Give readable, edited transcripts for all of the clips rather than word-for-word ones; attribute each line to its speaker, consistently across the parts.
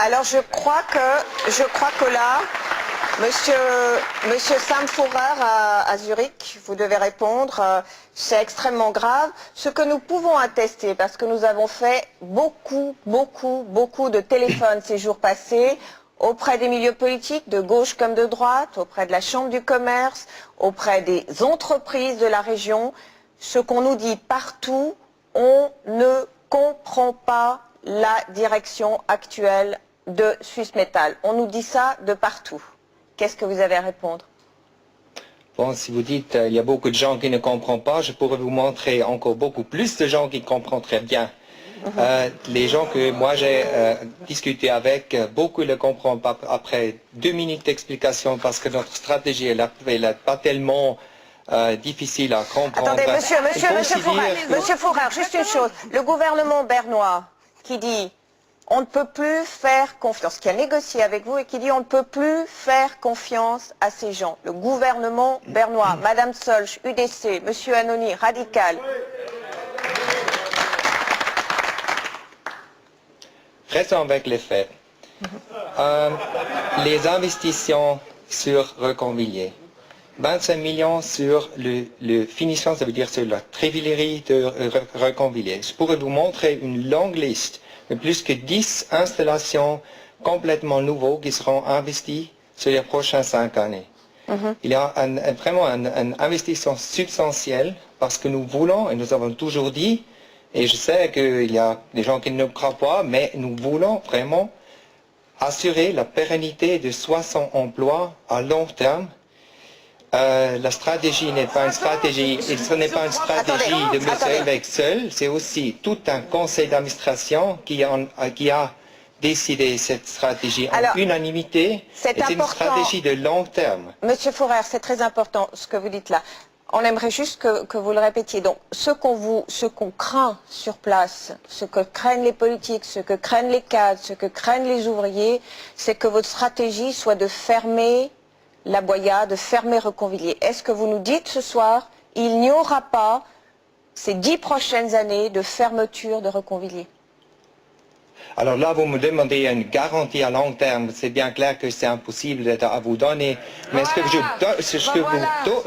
Speaker 1: Alors je crois que là, Monsieur Sam Fourer à Zurich, vous devez répondre. C'est extrêmement grave. Ce que nous pouvons attester, parce que nous avons fait beaucoup de téléphones ces jours passés, auprès des milieux politiques, de gauche comme de droite, auprès de la Chambre du commerce, auprès des entreprises de la région, ce qu'on nous dit partout, on ne comprend pas la direction actuelle de Swissmetal. On nous dit ça de partout. Qu'est-ce que vous avez à répondre?
Speaker 2: Bon, si vous dites il y a beaucoup de gens qui ne comprennent pas, je pourrais vous montrer encore beaucoup plus de gens qui comprennent très bien. Les gens que moi j'ai discuté avec, beaucoup ne comprennent pas après 2 minutes d'explication parce que notre stratégie elle n'est pas tellement difficile à comprendre.
Speaker 1: Attendez, monsieur Fourer, juste une chose. Le gouvernement bernois qui dit on ne peut plus faire confiance, qui a négocié avec vous et qui dit on ne peut plus faire confiance à ces gens. Le gouvernement bernois, Madame Solch, UDC, Monsieur Annoni, Radical.
Speaker 2: Restons avec les faits. Les investissements sur Reconvilier. 25 millions sur le finissement, ça veut dire sur la tréfilerie de Reconvilier. Je pourrais vous montrer une longue liste de plus que 10 installations complètement nouvelles qui seront investies sur les prochaines 5 années. Il y a vraiment un investissement substantiel parce que nous voulons, et nous avons toujours dit, et je sais qu'il y a des gens qui ne croient pas, mais nous voulons vraiment assurer la pérennité de 60 emplois à long terme. La stratégie n'est pas une stratégie, ce n'est pas une stratégie de M. Elvek seul, c'est aussi tout un conseil d'administration qui a décidé cette stratégie en unanimité. C'est une stratégie de long terme.
Speaker 1: Monsieur Fourer, c'est très important ce que vous dites là. On aimerait juste que vous le répétiez. Donc, ce qu'on craint sur place, ce que craignent les politiques, ce que craignent les cadres, ce que craignent les ouvriers, c'est que votre stratégie soit de fermer la Boya, de fermer Reconvilier. Est-ce que vous nous dites ce soir, il n'y aura pas ces 10 prochaines années de fermeture de Reconvilier?
Speaker 2: Alors là, vous me demandez une garantie à long terme. C'est bien clair que c'est impossible à vous donner. Mais ce que je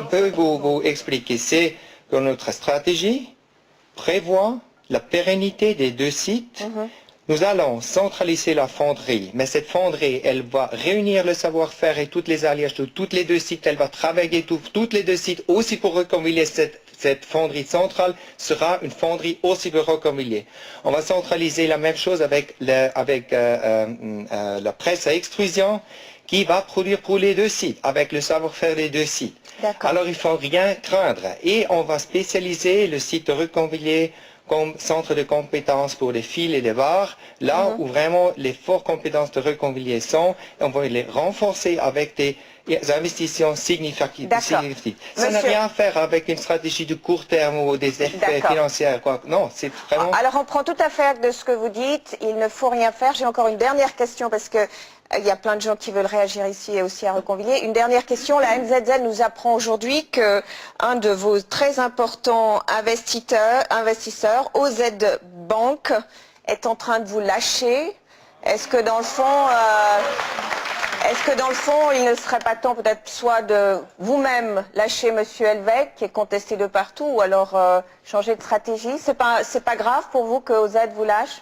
Speaker 2: peux vous expliquer, c'est que notre stratégie prévoit la pérennité des 2 sites. Nous allons centraliser la fonderie, mais cette fonderie, elle va réunir le savoir-faire et toutes les alliages de tous les 2 sites. Elle va travailler toutes les 2 sites aussi pour Reconvilier. Cette fonderie centrale sera une fonderie aussi pour Reconvilier. On va centraliser la même chose avec la presse à extrusion qui va produire pour les 2 sites, avec le savoir-faire des 2 sites. Alors il ne faut rien craindre. Et on va spécialiser le site de Reconvilier comme centre de compétences pour les fils et les barres, là où vraiment les fortes compétences de Reconvilier sont, on va les renforcer avec des investissements significatifs. Ça n'a rien à faire avec une stratégie de court terme ou des effets financiers. Non, c'est vraiment...
Speaker 1: Alors on prend tout à fait acte de ce que vous dites, il ne faut rien faire. J'ai encore une dernière question parce que il y a plein de gens qui veulent réagir ici et aussi à Reconvilier. Une dernière question, la NZZ nous apprend aujourd'hui qu'un de vos très importants investisseurs, OZ Bank, est en train de vous lâcher. Est-ce que dans le fond, il ne serait pas temps peut-être soit de vous-même lâcher M. Elvek, qui est contesté de partout, ou alors changer de stratégie? C'est pas grave pour vous que OZ vous lâche?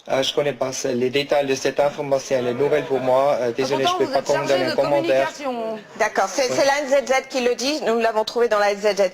Speaker 2: Je ne connais pas les détails de cette information, elle est nouvelle pour moi. Désolé, je ne peux pas donner un commentaire.
Speaker 1: D'accord, c'est la NZZ qui le dit, nous l'avons trouvé dans la NZZ.